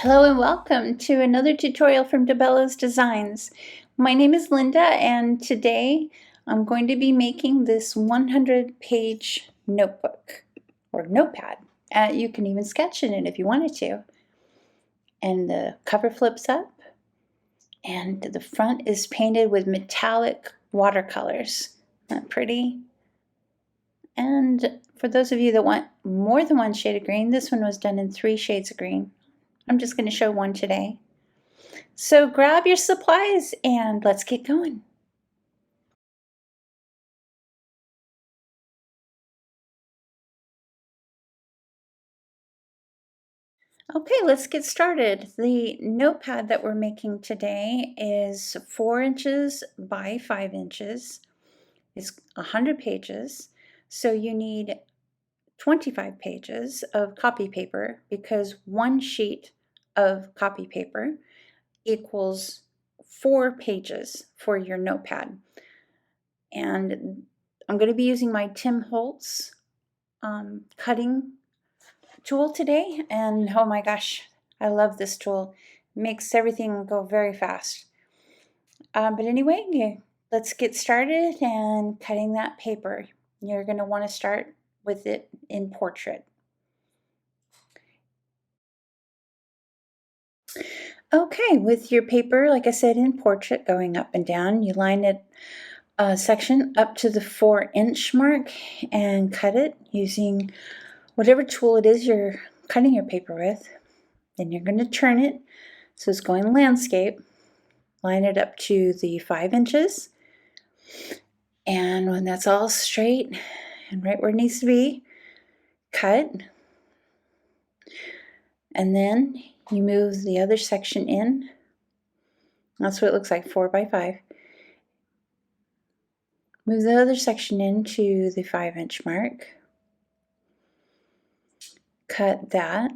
Hello and welcome to another tutorial from Bello's Designs. My name is Linda and today I'm going to be making this 100-page notebook or notepad. You can even sketch in it if you wanted to. And the cover flips up and the front is painted with metallic watercolors. Isn't that pretty? And for those of you that want more than one shade of green, this one was done in 3 shades of green. I'm just going to show one today. So grab your supplies and let's get going. Okay, let's get started. The notepad that we're making today is 4 inches by 5 inches. It's 100 pages. So you need 25 pages of copy paper because one sheet of copy paper equals 4 pages for your notepad. And I'm going to be using my Tim Holtz cutting tool today, and oh my gosh, I love this tool. It makes everything go very fast. But anyway, let's get started and cutting that paper. You're going to want to start with it in portrait. Okay, with your paper, like I said, in portrait, going up and down, you line it section up to the 4-inch mark and cut it using whatever tool it is you're cutting your paper with. Then you're going to turn it so it's going landscape. Line it up to the 5 inches. And when that's all straight and right where it needs to be, cut. And then you move the other section in. That's what it looks like, 4 by 5. Move the other section into the 5-inch mark. Cut that.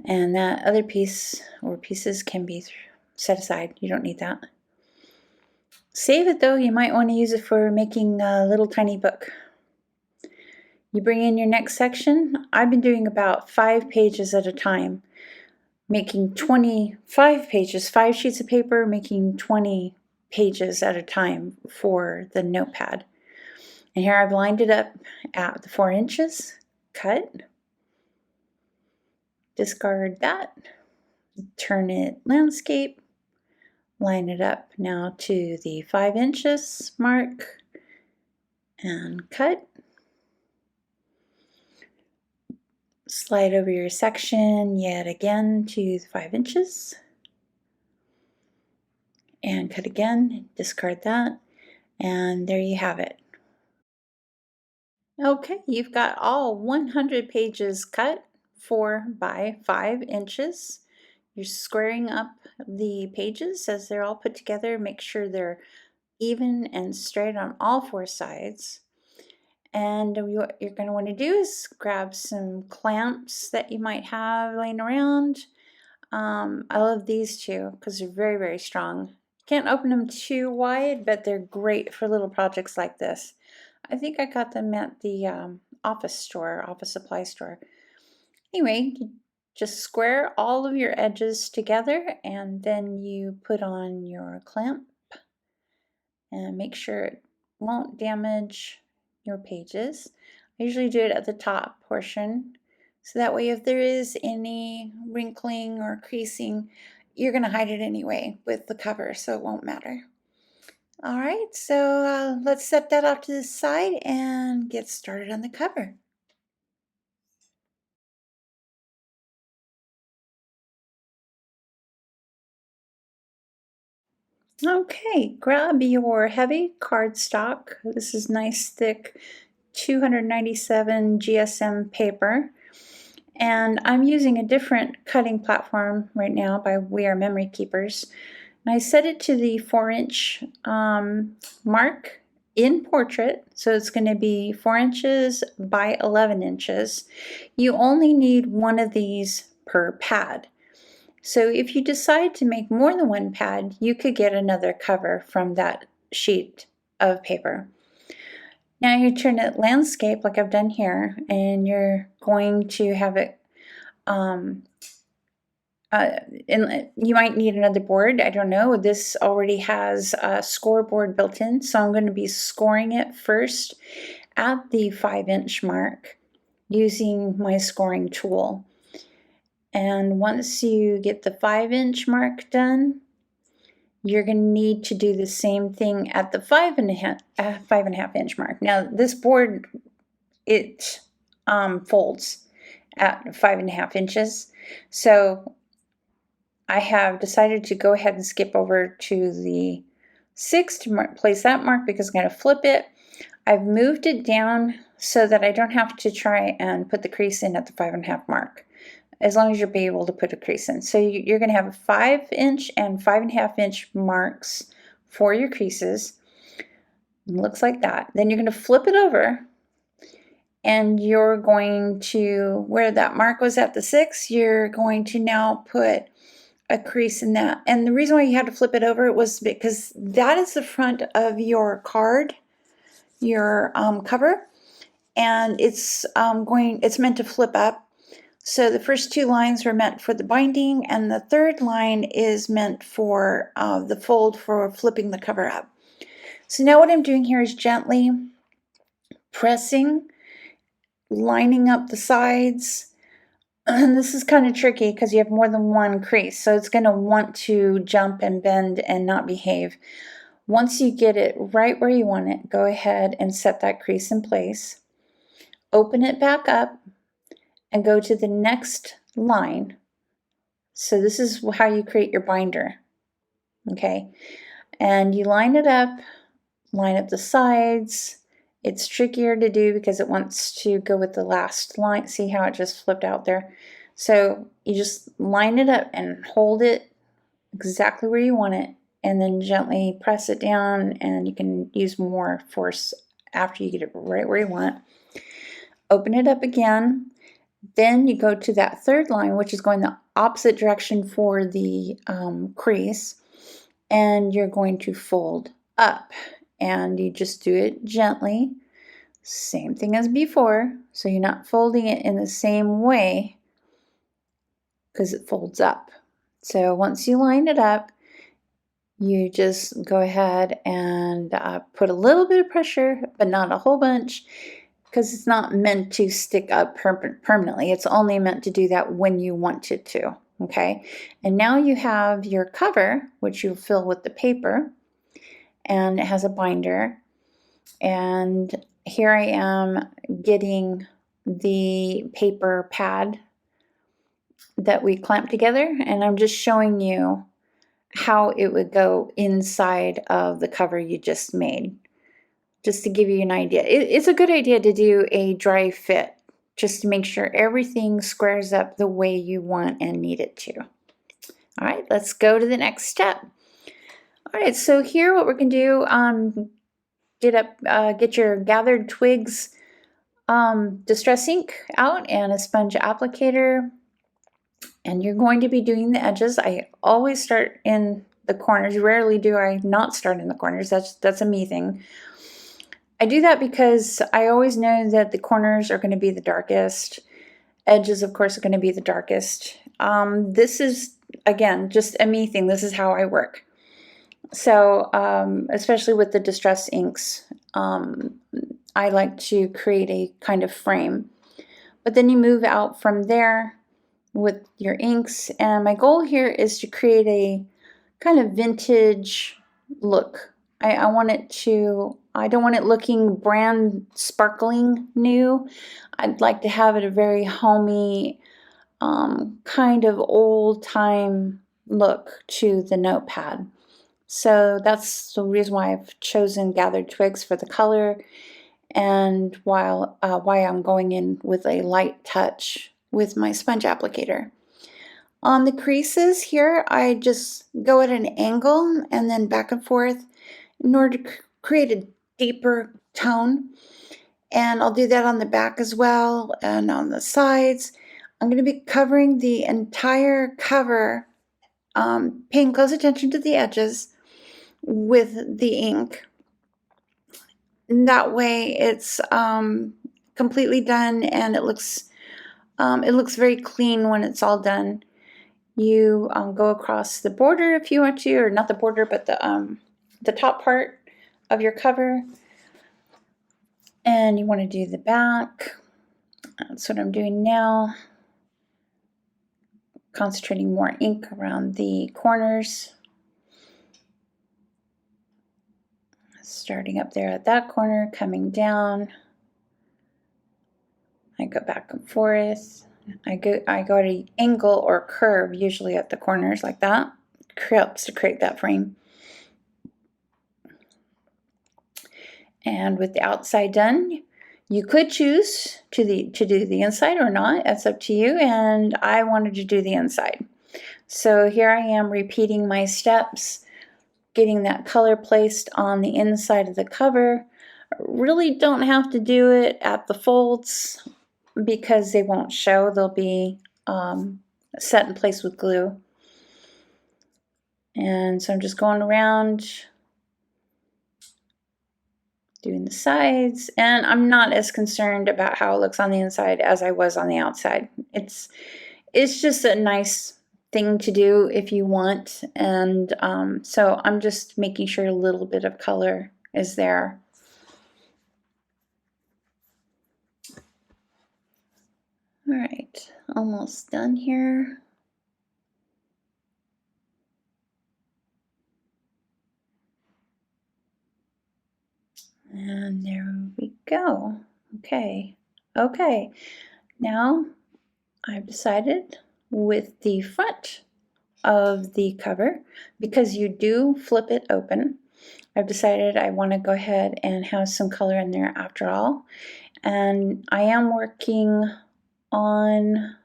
And that other piece or pieces can be set aside. You don't need that. Save it though. You might want to use it for making a little tiny book. You bring in your next section. I've been doing about 5 pages at a time, making 25 pages, 5 sheets of paper, making 20 pages at a time for the notepad. And here I've lined it up at the 4 inches, cut, discard that, turn it landscape, line it up now to the 5 inches mark, and cut. Slide over your section yet again to 5 inches and cut again, discard that, and there you have it. Okay, you've got all 100 pages cut 4 by 5 inches. You're squaring up the pages as they're all put together. Make sure they're even and straight on all 4 sides. And what you're going to want to do is grab some clamps that you might have laying around. I love these two because they're very, very strong. Can't open them too wide, but they're great for little projects like this. I think I got them at the office supply store. Anyway, you just square all of your edges together and then you put on your clamp and make sure it won't damage your pages. I usually do it at the top portion, so that way if there is any wrinkling or creasing, you're going to hide it anyway with the cover, so it won't matter. All right, so let's set that off to the side and get started on the cover. Okay, grab your heavy cardstock. This is nice thick 297 GSM paper. And I'm using a different cutting platform right now by We Are Memory Keepers. And I set it to the 4-inch mark in portrait. So it's going to be 4 inches by 11 inches. You only need one of these per pad. So if you decide to make more than one pad, you could get another cover from that sheet of paper. Now you turn it landscape like I've done here, and you're going to have it and you might need another board. I don't know. This already has a scoreboard built in, so I'm going to be scoring it first at the 5-inch mark using my scoring tool. And once you get the 5-inch mark done, you're going to need to do the same thing at the 5.5-inch mark. Now, this board, it folds at 5.5 inches, so I have decided to go ahead and skip over to the 6 to place that mark because I'm going to flip it. I've moved it down so that I don't have to try and put the crease in at the 5.5 mark, as long as you'll be able to put a crease in. So you're going to have 5-inch and 5.5-inch marks for your creases. It looks like that. Then you're going to flip it over, and you're going to, where that mark was at the 6, you're going to now put a crease in that. And the reason why you had to flip it over was because that is the front of your card, your cover, and it's meant to flip up. So the first 2 lines were meant for the binding, and the 3rd line is meant for the fold for flipping the cover up. So now what I'm doing here is gently pressing, lining up the sides. And this is kind of tricky because you have more than one crease, so it's going to want to jump and bend and not behave. Once you get it right where you want it, go ahead and set that crease in place. Open it back up and go to the next line. So this is how you create your binder, okay? And you line it up, line up the sides. It's trickier to do because it wants to go with the last line. See how it just flipped out there? So you just line it up and hold it exactly where you want it, and then gently press it down, and you can use more force after you get it right where you want. Open it up again. Then you go to that 3rd line, which is going the opposite direction for the crease, and you're going to fold up. And you just do it gently, same thing as before, so you're not folding it in the same way because it folds up. So once you line it up, you just go ahead and put a little bit of pressure, but not a whole bunch, because it's not meant to stick up permanently. It's only meant to do that when you want it to, okay? And now you have your cover, which you'll fill with the paper, and it has a binder. And here I am getting the paper pad that we clamped together, and I'm just showing you how it would go inside of the cover you just made, just to give you an idea. It's a good idea to do a dry fit, just to make sure everything squares up the way you want and need it to. All right, let's go to the next step. All right, so here what we're going to do, get your gathered twigs distress ink out and a sponge applicator, and you're going to be doing the edges. I always start in the corners. Rarely do I not start in the corners. That's a me thing. I do that because I always know that the corners are going to be the darkest. Edges, of course, are going to be the darkest. This is, again, just a me thing. This is how I work. So, especially with the distress inks, I like to create a kind of frame. But then you move out from there with your inks, and my goal here is to create a kind of vintage look. I don't want it looking brand sparkling new. I'd like to have it a very homey, kind of old time look to the notepad. So that's the reason why I've chosen gathered twigs for the color, and why I'm going in with a light touch with my sponge applicator. On the creases here, I just go at an angle and then back and forth in order to create a deeper tone. And I'll do that on the back as well and on the sides. I'm going to be covering the entire cover, paying close attention to the edges with the ink. And that way it's completely done and it looks It looks very clean when it's all done. You go across the border if you want to, or not the border, but the top part of your cover. And you want to do the back. That's what I'm doing now. Concentrating more ink around the corners. Starting up there at that corner, coming down. I go back and forth. I go at an angle or curve, usually at the corners like that. Helps to create that frame. And with the outside done, you could choose to do the inside or not. That's up to you. And I wanted to do the inside. So here I am repeating my steps, getting that color placed on the inside of the cover. Really don't have to do it at the folds because they won't show. They'll be set in place with glue. And so I'm just going around doing the sides, and I'm not as concerned about how it looks on the inside as I was on the outside. It's just a nice thing to do if you want, and so I'm just making sure a little bit of color is there. All right, almost done here. And there we go. Okay. Now I've decided with the front of the cover, because you do flip it open, I've decided I want to go ahead and have some color in there after all. And I am working on,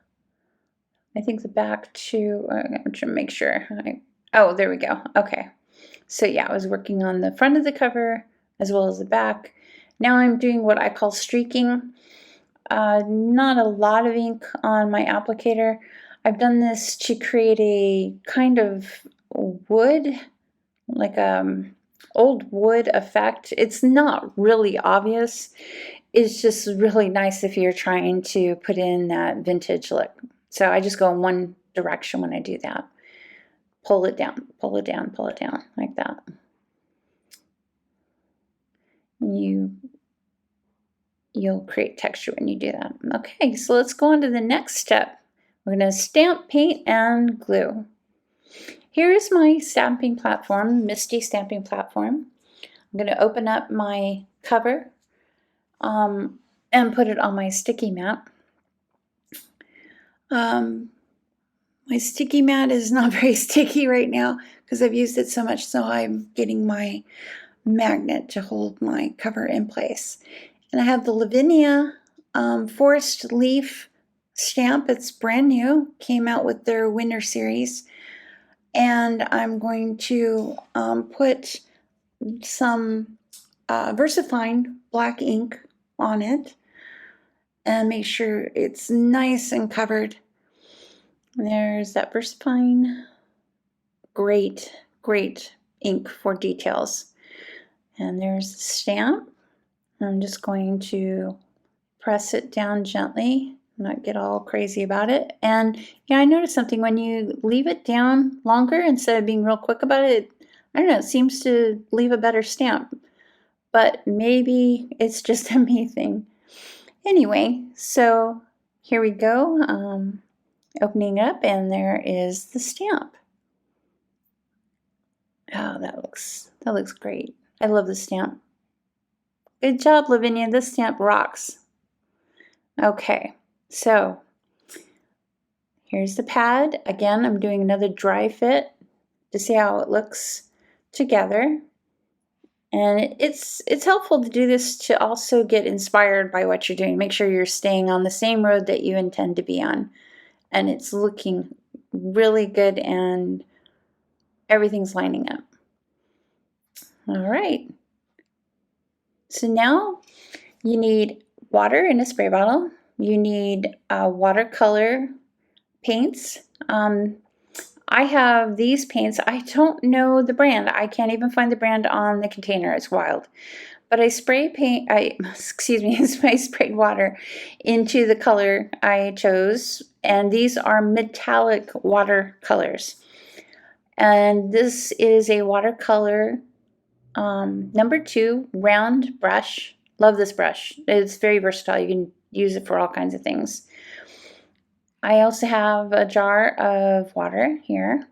I think the back too. I'm trying to make sure. Oh, there we go. Okay. So yeah, I was working on the front of the cover as well as the back. Now I'm doing what I call streaking. Not a lot of ink on my applicator. I've done this to create a kind of wood, like old wood effect. It's not really obvious. It's just really nice if you're trying to put in that vintage look. So I just go in one direction when I do that. Pull it down, pull it down, pull it down, like that. You'll create texture when you do that. Okay, so let's go on to the next step. We're going to stamp, paint, and glue. Here's my stamping platform, Misty stamping platform. I'm going to open up my cover and put it on my sticky mat. My sticky mat is not very sticky right now because I've used it so much, so I'm getting my magnet to hold my cover in place. And I have the Lavinia Forest Leaf stamp. It's brand new, came out with their winter series. And I'm going to put some VersaFine black ink on it and make sure it's nice and covered. There's that VersaFine. Great ink for details. And there's the stamp. I'm just going to press it down gently, not get all crazy about it. And yeah, I noticed something when you leave it down longer instead of being real quick about it, I don't know, it seems to leave a better stamp. But maybe it's just a me thing. Anyway, so here we go. Opening up, and there is the stamp. Oh, that looks great. I love the stamp. Good job, Lavinia. This stamp rocks. Okay, so here's the pad. Again, I'm doing another dry fit to see how it looks together. And it's helpful to do this to also get inspired by what you're doing. Make sure you're staying on the same road that you intend to be on. And it's looking really good and everything's lining up. All right. So now you need water in a spray bottle. You need watercolor paints. I have these paints. I don't know the brand. I can't even find the brand on the container. It's wild. but I spray paint, excuse me, I sprayed water into the color I chose, and these are metallic watercolors. And this is a watercolor #2 round brush. Love this brush. It's very versatile. You can use it for all kinds of things. I also have a jar of water here.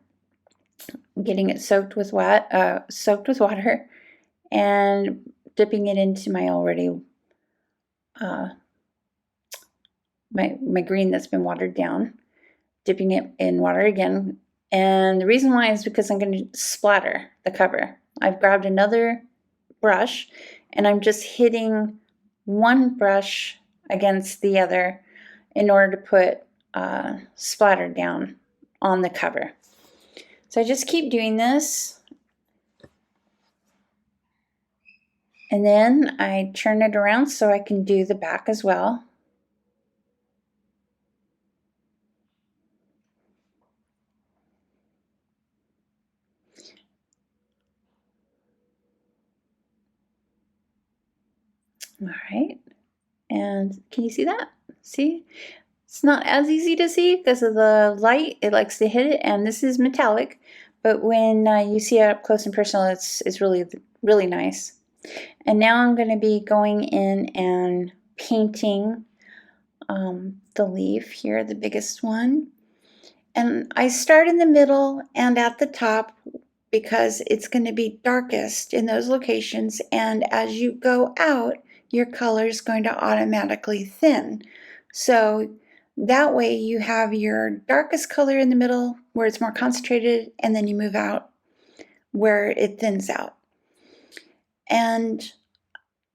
I'm getting it soaked with water, and dipping it into my already my green that's been watered down. Dipping it in water again, and the reason why is because I'm going to splatter the cover. I've grabbed another brush, and I'm just hitting one brush against the other in order to put splatter down on the cover. So I just keep doing this, and then I turn it around so I can do the back as well. All right, and can you see that? See? It's not as easy to see because of the light. It likes to hit it, and this is metallic, but when you see it up close and personal, it's really, really nice. And now I'm going to be going in and painting the leaf here, the biggest one. And I start in the middle and at the top because it's going to be darkest in those locations, and as you go out, your color is going to automatically thin. So that way you have your darkest color in the middle where it's more concentrated, and then you move out where it thins out. And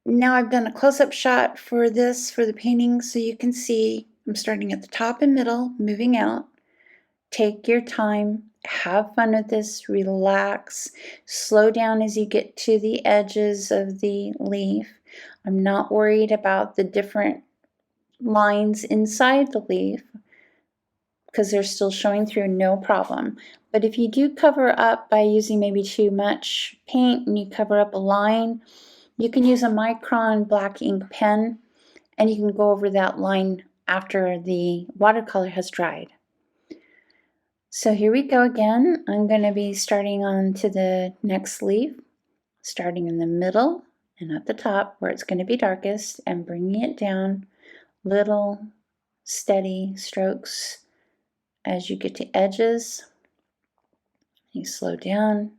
now I've done a close-up shot for this, for the painting, so you can see I'm starting at the top and middle, moving out. Take your time, have fun with this, relax, slow down as you get to the edges of the leaf. I'm not worried about the different lines inside the leaf because they're still showing through, no problem. But if you do cover up by using maybe too much paint and you cover up a line, you can use a micron black ink pen, and you can go over that line after the watercolor has dried. So here we go again. I'm going to be starting on to the next leaf, starting in the middle and at the top where it's going to be darkest, and bringing it down, little steady strokes as you get to edges. You slow down.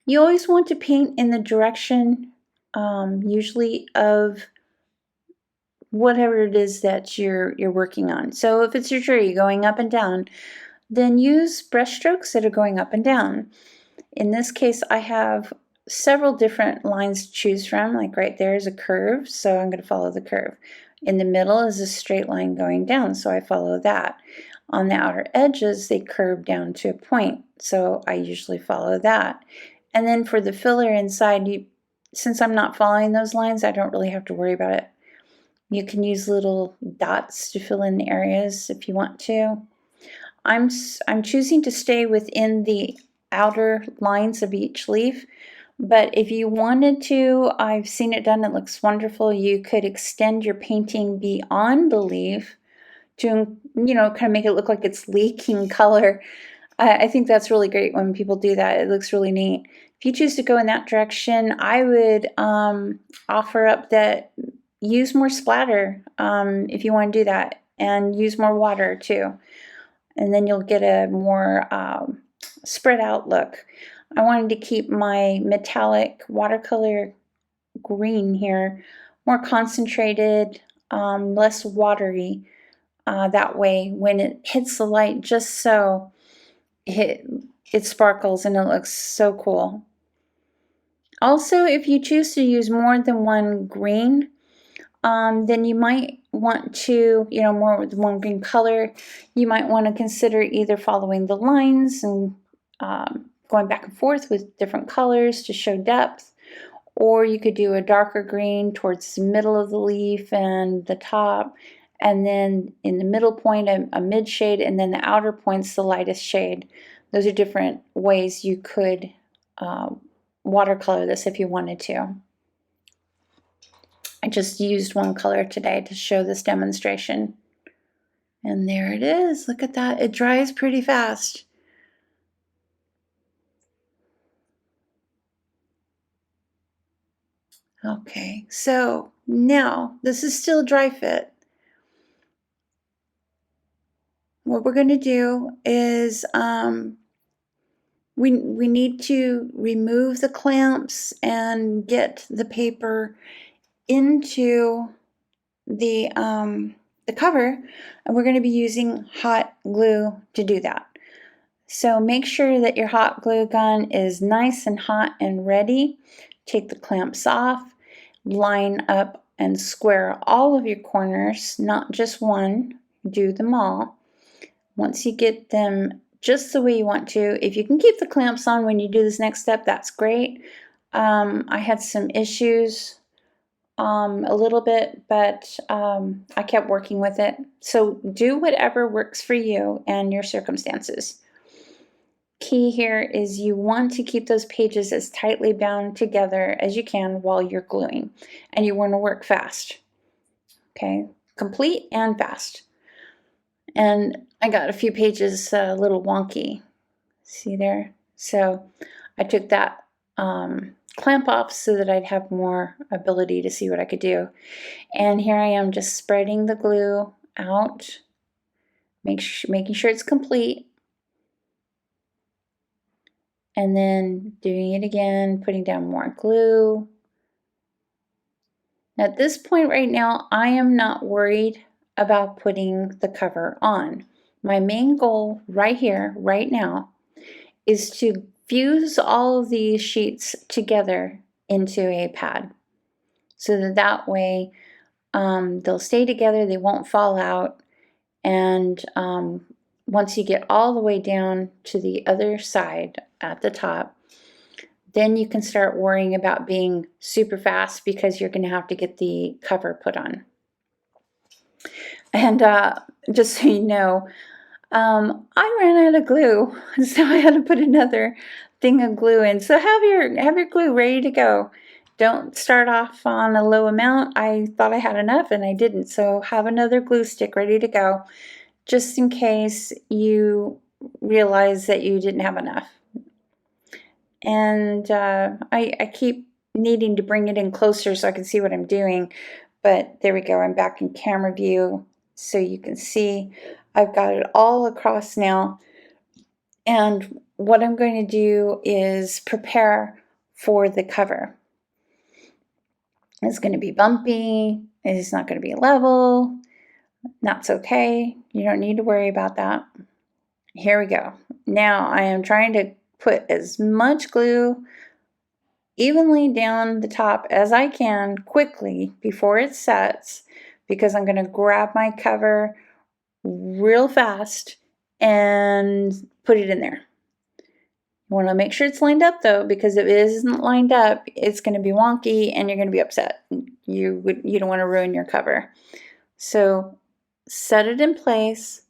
You always want to paint in the direction usually of whatever it is that you're working on. So if it's your tree going up and down, then use brush strokes that are going up and down. In this case, I have several different lines to choose from. Like right there is a curve, so I'm going to follow the curve. In the middle is a straight line going down, so I follow that. On the outer edges, they curve down to a point, so I usually follow that. And then for the filler inside, since I'm not following those lines, I don't really have to worry about it. You can use little dots to fill in the areas if you want to. I'm choosing to stay within the outer lines of each leaf, but if you wanted to, I've seen it done, it looks wonderful. You could extend your painting beyond the leaf to, kind of make it look like it's leaking color. I think that's really great when people do that. It looks really neat. If you choose to go in that direction, I would offer up that use more splatter if you want to do that, and use more water too. And then you'll get a more spread out look. I wanted to keep my metallic watercolor green here more concentrated, less watery. That way when it hits the light, just so it sparkles and it looks so cool. Also, if you choose to use more than one green, then you might want to, more with one green color, you might want to consider either following the lines and going back and forth with different colors to show depth, or you could do a darker green towards the middle of the leaf and the top, and then in the middle point a mid shade, and then the outer point's the lightest shade. Those are different ways you could watercolor this if you wanted to. I just used one color today to show this demonstration. And there it is. Look at that. It dries pretty fast. Okay, so now this is still dry fit. What we're going to do is we need to remove the clamps and get the paper into the cover, and we're going to be using hot glue to do that. So make sure that your hot glue gun is nice and hot and ready. Take the clamps off, line up and square all of your corners, not just one, do them all. Once you get them just the way you want to, if you can keep the clamps on when you do this next step, that's great. I had some issues a little bit, but I kept working with it. So do whatever works for you and your circumstances. Key here is you want to keep those pages as tightly bound together as you can while you're gluing, and you want to work fast. Okay, complete and fast. And I got a few pages a little wonky. See there? So I took that clamp off so that I'd have more ability to see what I could do. And here I am just spreading the glue out, making sure it's complete. And then doing it again, putting down more glue. At this point right now, I am not worried about putting the cover on. My main goal right here, right now, is to fuse all of these sheets together into a pad. So that way they'll stay together, they won't fall out, and once you get all the way down to the other side at the top, then you can start worrying about being super fast because you're going to have to get the cover put on. And just so you know, I ran out of glue, so I had to put another thing of glue in. So have your glue ready to go. Don't start off on a low amount. I thought I had enough and I didn't, so have another glue stick ready to go, just in case you realize that you didn't have enough. And I keep needing to bring it in closer so I can see what I'm doing, but there we go. I'm back in camera view so you can see I've got it all across now. And what I'm going to do is prepare for the cover. It's going to be bumpy. It's not going to be level. That's okay. You don't need to worry about that. Here we go. Now I am trying to put as much glue evenly down the top as I can quickly before it sets, because I'm going to grab my cover real fast and put it in there. You want to make sure it's lined up though, because if it isn't lined up, it's going to be wonky and you're going to be upset. You don't want to ruin your cover. So set it in place.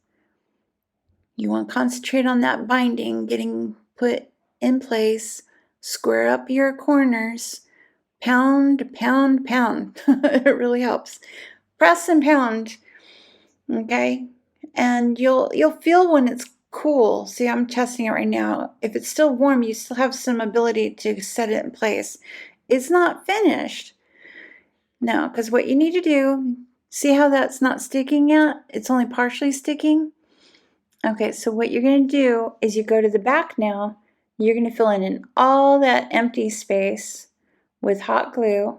You want to concentrate on that binding getting put in place. Square up your corners. Pound, pound, pound. It really helps. Press and pound. Okay? And you'll feel when it's cool. See, I'm testing it right now. If it's still warm, you still have some ability to set it in place. It's not finished. No, because what you need to do, see how that's not sticking yet? It's only partially sticking. Okay, so what you're going to do is you go to the back now. You're going to fill in all that empty space with hot glue.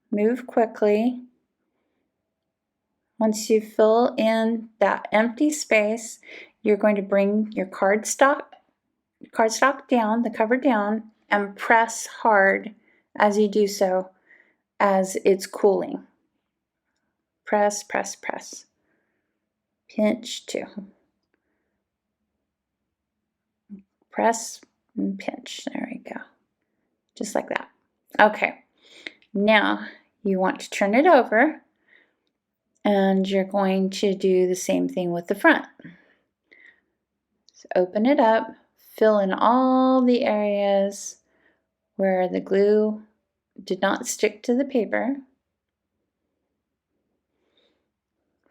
Move quickly. Once you fill in that empty space, you're going to bring your cardstock down, the cover down, and press hard as you do so as it's cooling. Press, press, press. Pinch too. Press and pinch. There we go. Just like that. Okay. Now you want to turn it over, and you're going to do the same thing with the front. So open it up, fill in all the areas where the glue did not stick to the paper.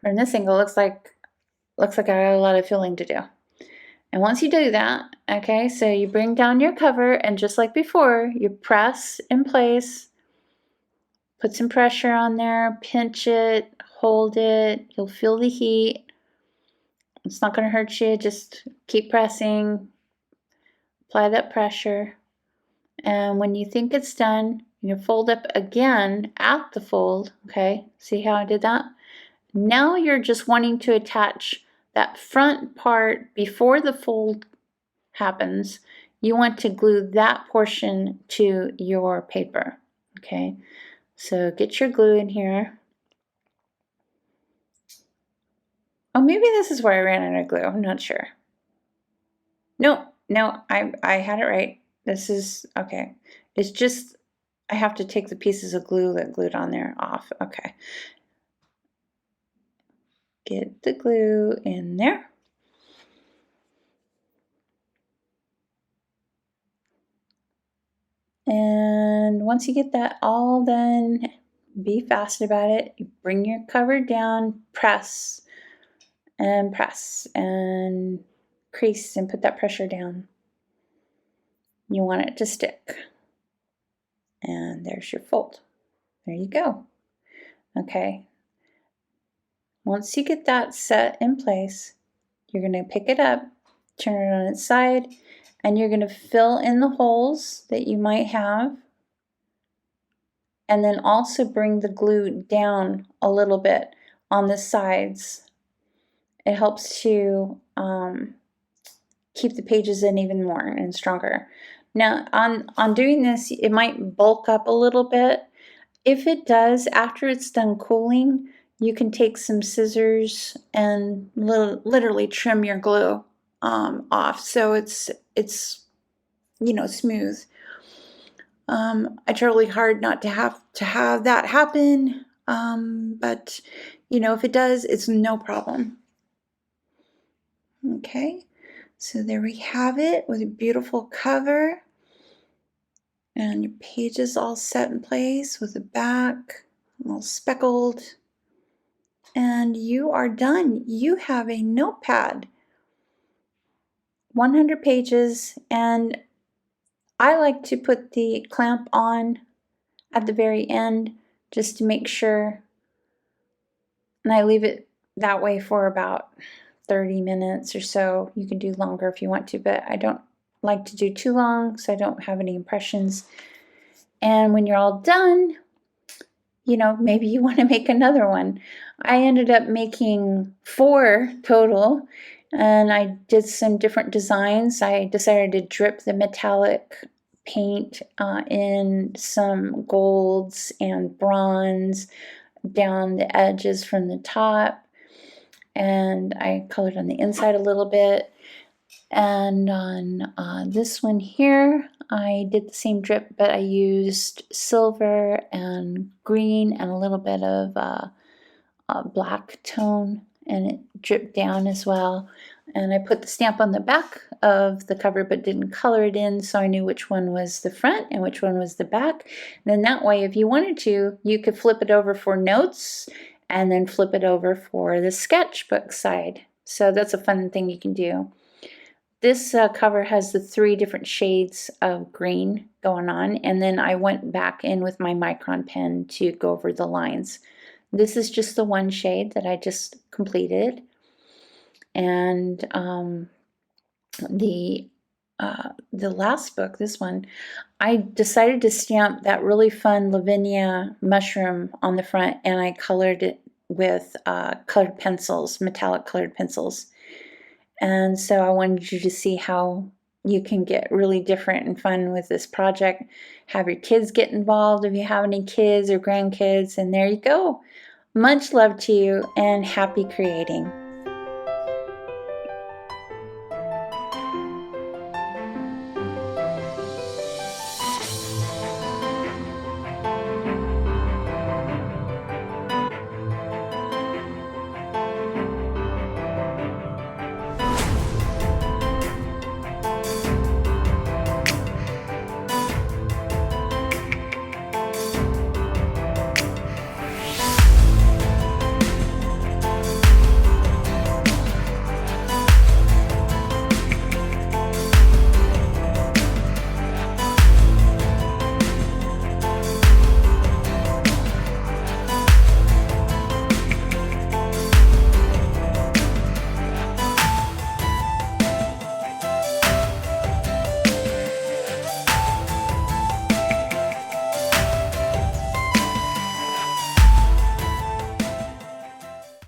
From this angle, looks like I got a lot of filling to do. And once you do that, okay, so you bring down your cover, and just like before, you press in place, put some pressure on there, pinch it, hold it, you'll feel the heat. It's not going to hurt you, just keep pressing, apply that pressure. And when you think it's done, you fold up again at the fold, okay? See how I did that? Now you're just wanting to attach that front part before the fold happens. You want to glue that portion to your paper, okay? So get your glue in here. Oh, maybe this is where I ran out of glue. I'm not sure. No, I had it right. This is, okay. It's just, I have to take the pieces of glue that glued on there off. Okay. Get the glue in there. And once you get that all done, be fast about it. You bring your cover down, press and crease and put that pressure down. You want it to stick. And there's your fold. There you go. Okay. Once you get that set in place, you're going to pick it up, turn it on its side, and you're going to fill in the holes that you might have. And then also bring the glue down a little bit on the sides. It helps to keep the pages in even more and stronger. Now, on doing this, it might bulk up a little bit. If it does, after it's done cooling, you can take some scissors and literally trim your glue off, so it's smooth. I try really hard not to have that happen, but if it does, it's no problem. Okay, so there we have it with a beautiful cover. And your pages all set in place with the back all speckled. And you are done. You have a notepad. 100 pages, and I like to put the clamp on at the very end just to make sure. And I leave it that way for about 30 minutes or so. You can do longer if you want to, but I don't like to do too long so I don't have any impressions. And when you're all done, maybe you want to make another one. I ended up making 4 total, and I did some different designs. I decided to drip the metallic paint in some golds and bronze down the edges from the top, and I colored on the inside a little bit. And on this one here, I did the same drip, but I used silver and green and a little bit of a black tone, and it dripped down as well. And I put the stamp on the back of the cover but didn't color it in, so I knew which one was the front and which one was the back. And then that way, if you wanted to, you could flip it over for notes and then flip it over for the sketchbook side. So that's a fun thing you can do. This cover has the 3 different shades of green going on, and then I went back in with my micron pen to go over the lines. This is just the one shade that I just completed, and the last book, this one, I decided to stamp that really fun Lavinia mushroom on the front, and I colored it with colored pencils, metallic colored pencils. And so I wanted you to see how you can get really different and fun with this project. Have your kids get involved if you have any kids or grandkids, and there you go. Much love to you and happy creating.